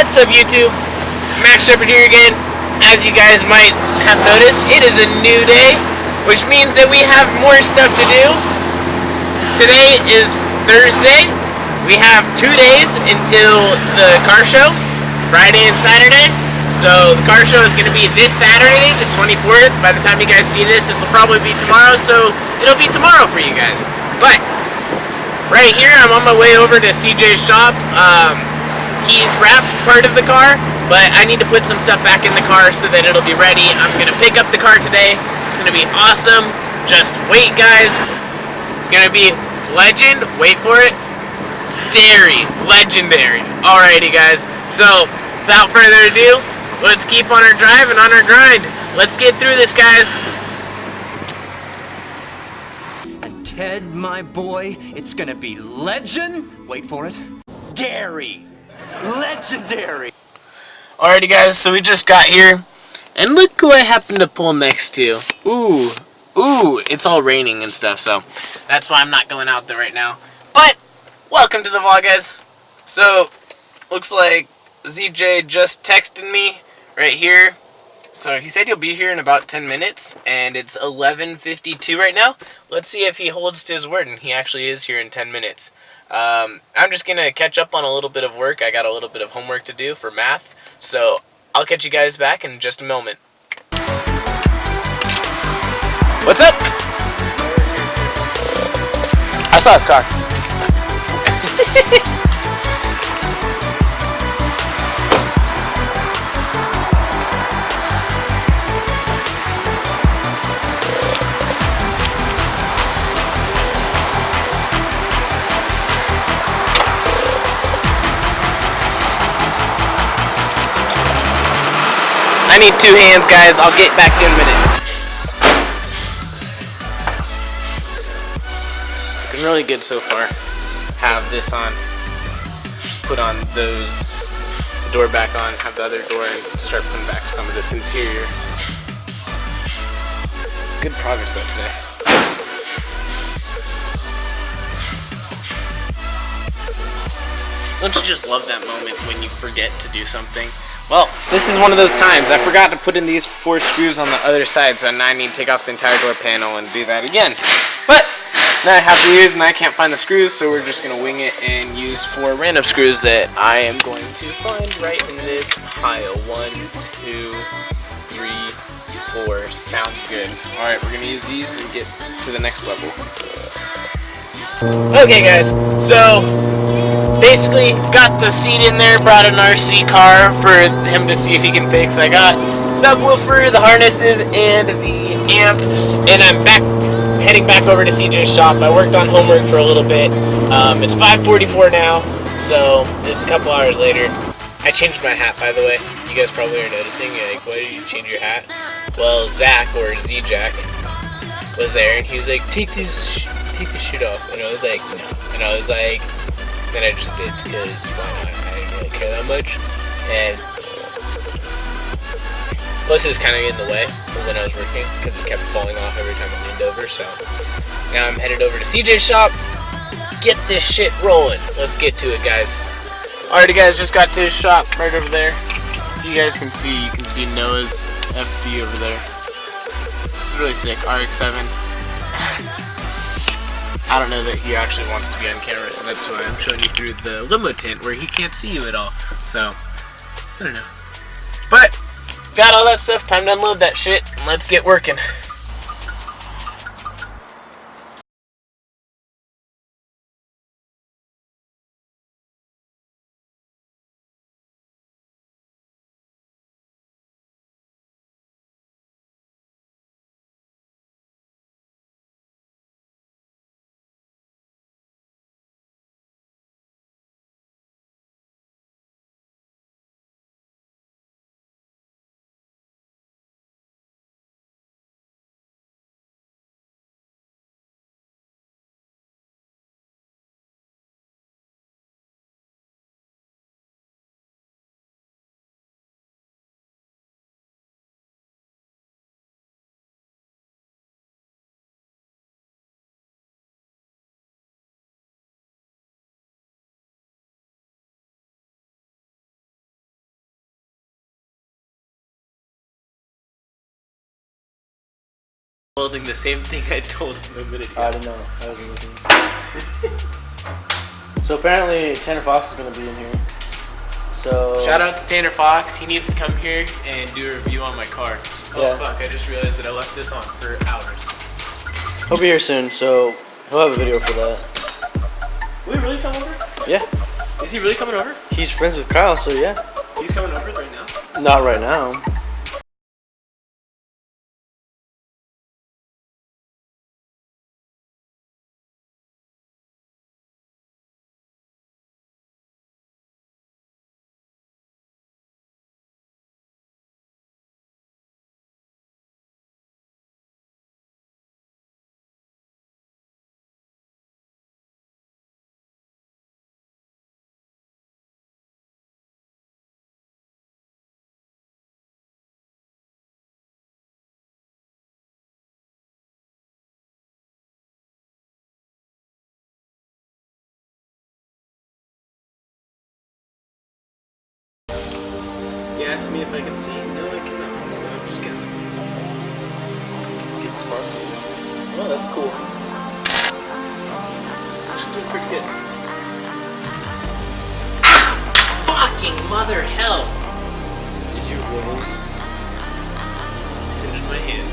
What's up, YouTube? Max Shepard here again. As you guys might have noticed, it is a new day, which means that we have more stuff to do. Today is Thursday. We have 2 days until the car show, Friday and Saturday. So the car show is going to be this Saturday, the 24th. By the time you guys see this, this will probably be tomorrow, so it'll be tomorrow for you guys. But right here, I'm on my way over to CJ's shop. He's wrapped part of the car, but I need to put some stuff back in the car so that it'll be ready. I'm going to pick up the car today. It's going to be awesome. Just wait, guys. It's going to be legend. Wait for it. Dairy. Legendary. Alrighty, guys. So, without further ado, let's keep on our drive and on our grind. Let's get through this, guys. And Ted, my boy, it's going to be legend. Wait for it. Dairy. Legendary. Alrighty, guys, so we just got here, and look who I happen to pull next to. Ooh, it's all raining and stuff, so that's why I'm not going out there right now. But, welcome to the vlog, guys. So, looks like ZJ just texted me right here. So, he said he'll be here in about 10 minutes, and it's 11:52 right now. Let's see if he holds to his word, and he actually is here in 10 minutes. I'm just going to catch up on a little bit of work. I got a little bit of homework to do for math, so I'll catch you guys back in just a moment. What's up? I saw his car. I need 2 hands, guys. I'll get back to you in a minute. Looking really good so far. Have this on. Just put on those. The door back on. Have the other door and start putting back some of this interior. Good progress though today. Don't you just love that moment when you forget to do something? Well, this is one of those times. I forgot to put in these 4 screws on the other side, so now I need to take off the entire door panel and do that again. But now I have to use, and I can't find the screws, so we're just going to wing it and use 4 random screws that I am going to find right in this pile. 1, 2, 3, 4. Sounds good. Alright, we're going to use these and get to the next level. Okay, guys, so basically got the seat in there, brought an RC car for him to see if he can fix. I got subwoofer, the harnesses, and the amp, and I'm heading back over to CJ's shop. I worked on homework for a little bit. It's 5:44 now, so it's a couple hours later. I changed my hat, by the way. You guys probably are noticing, like, why did you change your hat? Well, Zach, or Z-Jack, was there, and he was like, take this shit off, and I was like, no, and I was like, then I just did, because why not? I didn't really care that much, and plus it was kind of in the way when I was working, because it kept falling off every time I leaned over. So now I'm headed over to CJ's shop, get this shit rolling. Let's get to it, guys. Alrighty, guys, just got to his shop right over there, so you guys can see, Noah's FD over there. It's really sick. RX-7. I don't know that he actually wants to be on camera, so that's why I'm showing you through the limo tent where he can't see you at all. So, I don't know. But, got all that stuff, time to unload that shit, and let's get working. Welding the same thing I told him a minute ago. I don't know. I wasn't listening. So apparently Tanner Fox is gonna be in here. So Shout out to Tanner Fox. He needs to come here and do a review on my car. Oh Yeah. fuck! I just realized that I left this on for hours. he'll be here soon. So he'll have a video for that. Will he really come over? Yeah. Is he really coming over? He's friends with Kyle, so yeah. He's coming over right now. Not right now. He asked me if I could see. No, I cannot. So I'm just guessing. Getting sparks. Oh, that's cool. Actually doing pretty good. Fucking mother hell! Did you really? Sit in my hand.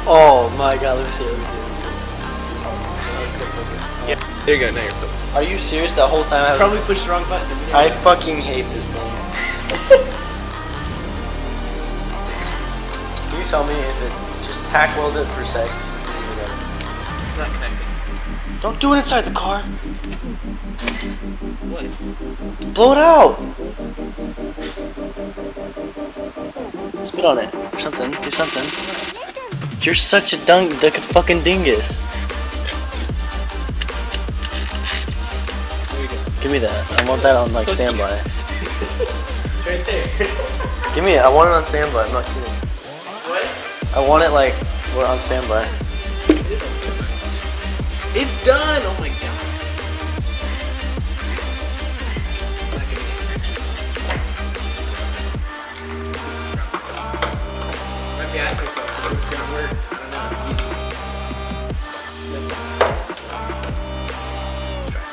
Oh my god, let me see it. Let me see it. Let me see it. Let's get focused. Yeah. There you go. Now you're focused. Are you serious? That whole time I Probably pushed the wrong button. I fucking hate this thing. Can you tell me if it just tack weld it for a sec? It's not connecting. Don't do it inside the car. What? Blow it out. Spit on it or something. Do something. You're such a fucking dingus. There you go. Give me that. I want that on like standby. It's right there. Give me it. I want it on standby. I'm not kidding. What? I want it like we're on standby. It's done! Oh my god. It's not gonna get. Might be asking myself, is this gonna work? I don't know. Let's try.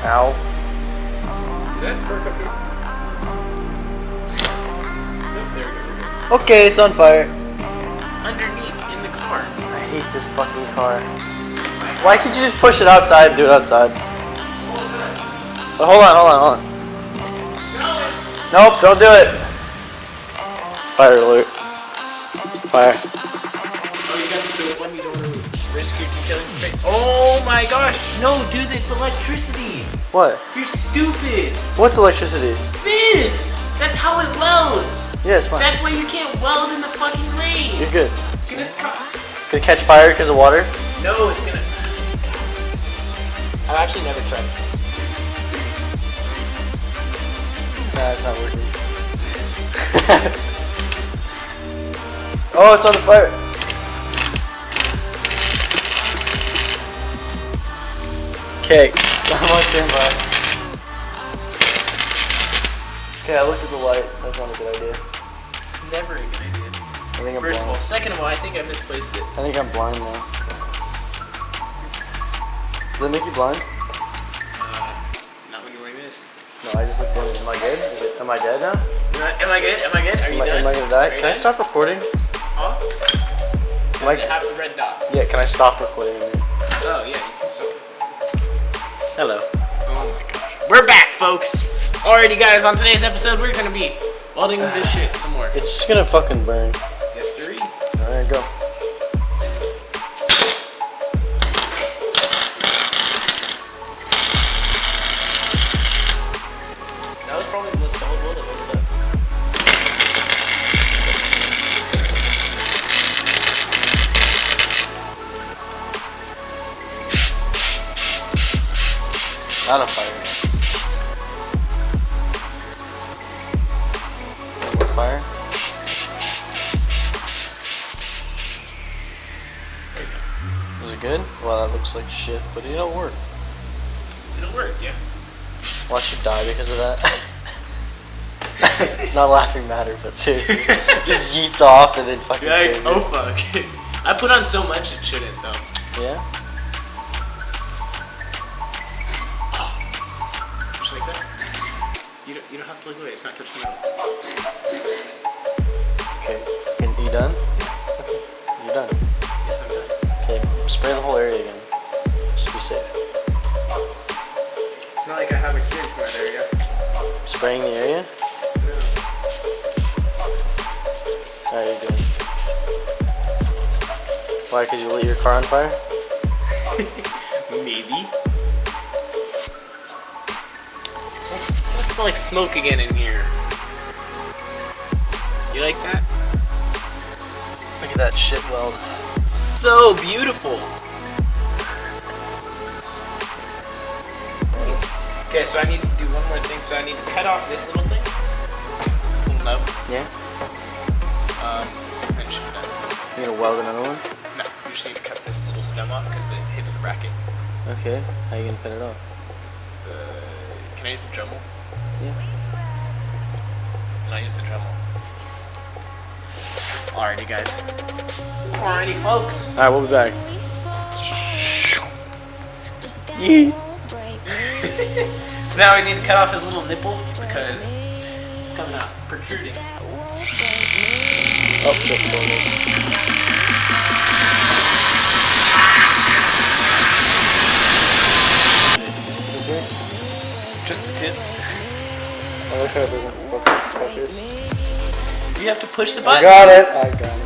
Ow. Did that spark up here? Nope, there we go. Okay, it's on fire. Underneath in the car. I hate this fucking car. Why can't you just push it outside and do it outside? But hold on. Nope, don't do it. Fire alert. Fire. Oh, you got the silver one? You don't want to risk your detailing space? Oh my gosh! No, dude, it's electricity! What? You're stupid! What's electricity? This! That's how it welds! Yeah, it's fine. That's why you can't weld in the fucking rain! You're good. It's gonna It's gonna catch fire because of water? No, it's gonna. I've actually never tried it. Nah, it's not working. Oh, it's on the fire. Okay, I'm on standby. Okay, I looked at the light. That's not a good idea. It's never a good idea. I think I'm First of blind. all. Second of all, I think I misplaced it. I think I'm blind now. Does that make you blind? Not when you're wearing this. No, I just looked at it. Am I good? Am I dead now? Am I good? Am I good? Are you done? Am I gonna die? Are you Can I done? stop recording? Huh? Am I- Does it have the red dot? Yeah, can I stop recording? Oh, yeah, you can stop. Hello. Oh my gosh. We're back, folks. Alrighty, guys, on today's episode, we're gonna be welding this shit some more. It's just gonna fucking burn. Yes, sir. Alright, go. That was probably the most solid weld I've ever done. Not on fire. Fire? Was it good? Well, that looks like shit, but it'll work. It'll work, yeah. Watch you die because of that. Not laughing matter, but seriously. Just yeets off and then fucking You're like, crazy. oh fuck. I put on so much it shouldn't though. Yeah? Just like that. You don't have to look away. It's not touching metal. Okay. You done? Okay. You done? Yes, I'm done. Okay. Spray the whole area again. Just be safe. It's not like I have experience in that area. Spraying the area? Alright, you're good. Why? Because you lit your car on fire? Maybe. It's gonna smell like smoke again in here. You like that? Look at that shit weld. So beautiful. Okay, so I need to do one more thing. So I need to cut off this little thing. This little nub. Yeah? And should be done. You gonna weld another one? No, you just need to cut this little stem off because it hits the bracket. Okay. How you gonna cut it off? Can I use the Dremel? Yeah. Can I use the Dremel? Alrighty, guys. Alrighty, folks. Alright, we'll be back. Yee. So now we need to cut off his little nipple because it's coming out protruding. Oh, shit. Is it? Just the tips. I like how it doesn't fucking focus. You have to push the I button. got it. I got it.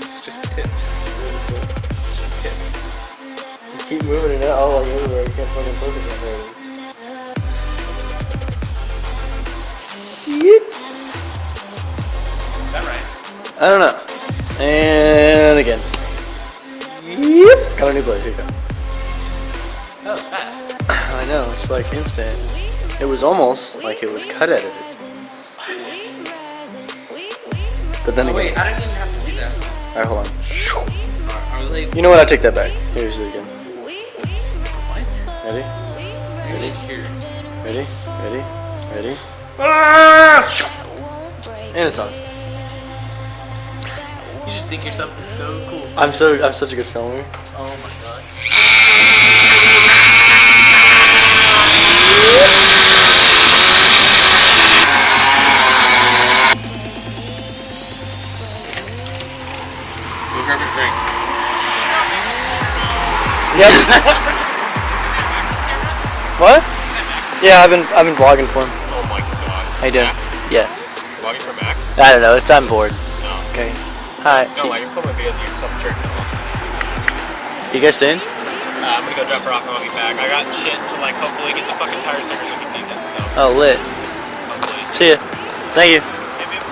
It's just the tip. Just the tip. You keep moving it all like everywhere. You can't fucking focus on it. Is that right? I don't know. And again. Yep. Got a new blade. Here you go. That was fast. I know. It's like instant. It was almost like it was cut edited. But then Oh, again. wait, I didn't even have to do that. Alright, hold on. I was like, You know what? I take that back. Here's it again. what? Ready? Ready? Here. Ready? Ready? Ready? And it's on. You just think yourself is so cool. I'm such a good filmer. Oh my god. Your perfect drink. Yep. What? Yeah, I've been vlogging for him. Oh my god. How you doing? Yeah. Vlogging for Max? I don't know. I'm bored. No. Okay. Hi. No, like, you're filming videos of yourself in church. You guys staying? I'm gonna go drop her off and I'll be back. I got shit to, like, hopefully get the fucking tire stickers looking decent, so Oh, lit. hopefully. See ya. Thank you. Yep, yep.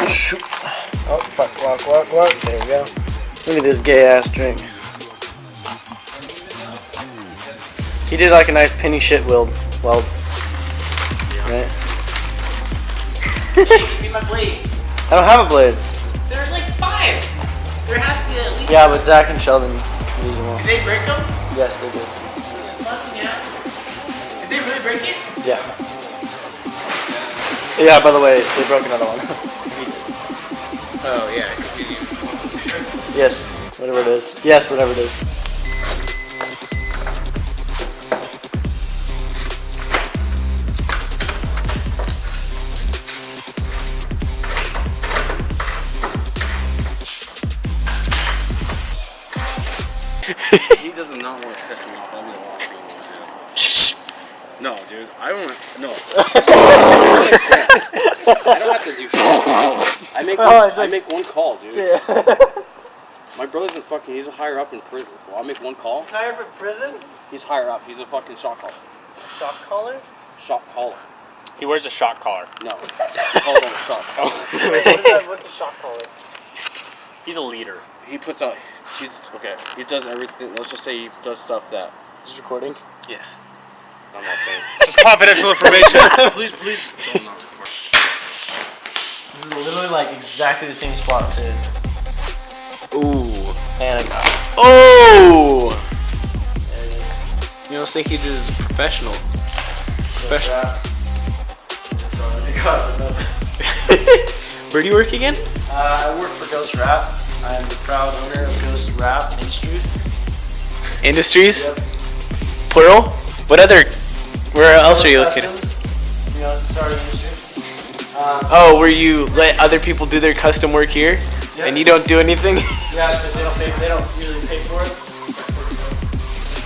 Shoot. Oh, fuck. Walk. There we go. Look at this gay ass drink. He did like a nice penny shit weld. Right? Hey, give me my blade. I don't have a blade. There's like 5. There has to be at least. Yeah, but Zach and Sheldon use them all. Did they break them? Yes, they did. Fucking assholes. Did they really break it? Yeah. Yeah, by the way, they broke another one. Oh, yeah, continue. Yes, whatever it is. Yes, whatever it is. He does not want to piss me off. That'd be the last scene. No, dude. I don't. No. I don't have to do shit. I make one call, dude. Yeah. My brother's in fucking. He's higher up in prison. So I'll make one call. Tired for prison? He's higher up. He's a fucking shot caller. Shock collar? Shot caller. He wears a shock collar. No. Call him a shot caller. What's a shock collar? He's a leader. He puts out. Okay. He does everything. Let's just say he does stuff that. Is this recording? Yes. I'm not saying. This is confidential information. Please don't not record. This is literally like exactly the same spot too. Ooh. And I got it. Oh! You don't think he just a professional? Professional. Where do you work again? I work for Ghost Rap. I am the proud owner of Ghost Rap Industries. Industries? Yep. Plural? What other? Where else are you looking? Customs. You know, it's a starting industry. Oh, where you let other people do their custom work here, and you don't do anything? Yeah, because they don't usually pay for it.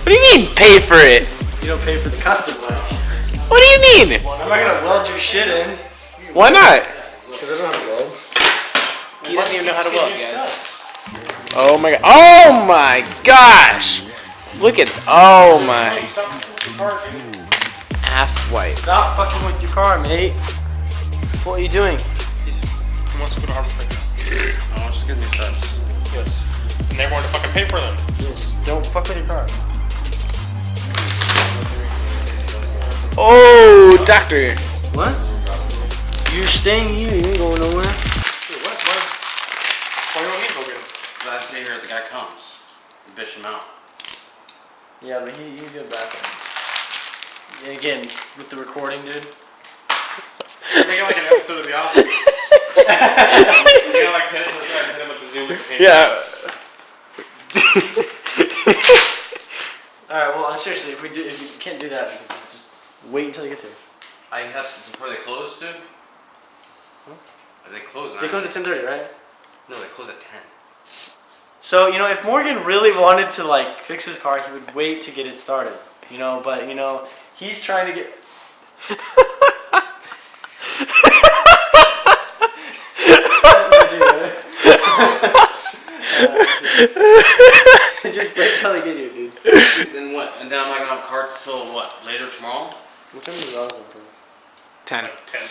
What do you mean pay for it? You don't pay for the custom work. What do you mean? I'm not gonna weld your shit in. Why not? Because I don't have a weld. He doesn't even know how to weld, guys. Oh my god! Oh my gosh! Look at! Oh my! Ass wipe. Stop fucking with your car, mate. What are you doing? He wants to go to Harbor Freight. Oh, just give me studs. Yes. And they want to fucking pay for them. Don't fuck with your car. Oh, doctor. What? You're staying here. You ain't going nowhere. Dude, what? Why you don't need to go get him? But I stay here if the guy comes. Bitch him out. Yeah, but he good back. And again, with the recording, dude. You're making like an episode of The Office. You're gonna like hit him with the Zoom at the same time. Yeah. All right. Well, seriously, if you can't do that, just wait until he gets here. I have before they close, dude. They close. They close at 10:30, right? No, they close at 10. So, you know, if Morgan really wanted to, like, fix his car, he would wait to get it started. You know, but, you know, he's trying to get... Just wait till they get here, dude. Then what? And then I'm not gonna have carts till what? Later tomorrow? What time is Rosin, please? 10. 10.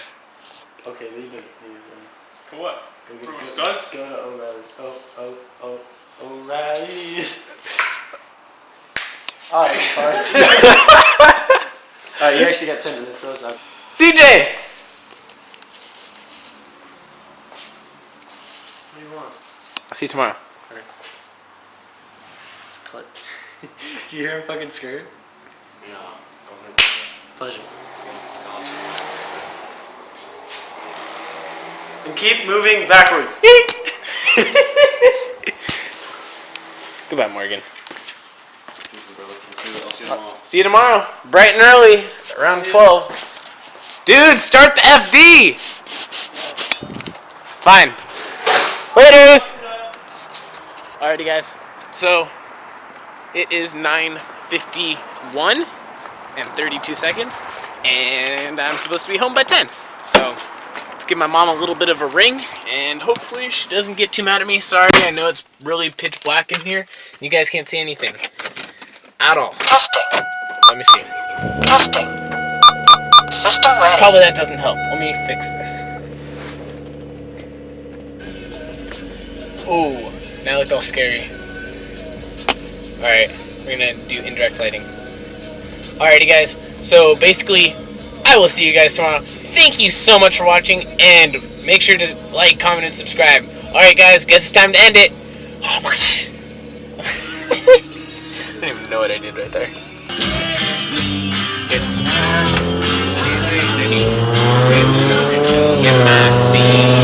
Okay, leave it. For what? Go For get studs? Go to O'Reilly's. Alright, cards. Alright, you actually got 10 minutes, so it's not. CJ. What do you want? I'll see you tomorrow. It's a put. Did you hear him fucking skirt? No. Pleasure. And keep moving backwards. Goodbye, Morgan. I'll see you tomorrow. See you tomorrow, bright and early, around 12. Dude, start the FD. Fine. Laters. Alrighty, guys. So it is 9:51 and 32 seconds, and I'm supposed to be home by 10. So let's give my mom a little bit of a ring, and hopefully she doesn't get too mad at me. Sorry, I know it's really pitch black in here. You guys can't see anything at all. Testing. Let me see. Testing. System ready. Probably that doesn't help. Let me fix this. Oh, now I look all scary. Alright, we're gonna do indirect lighting. Alrighty, guys. So basically, I will see you guys tomorrow. Thank you so much for watching, and make sure to like, comment, and subscribe. Alright, guys, guess it's time to end it. Oh my gosh. I don't even know what I did right there. Get my seat.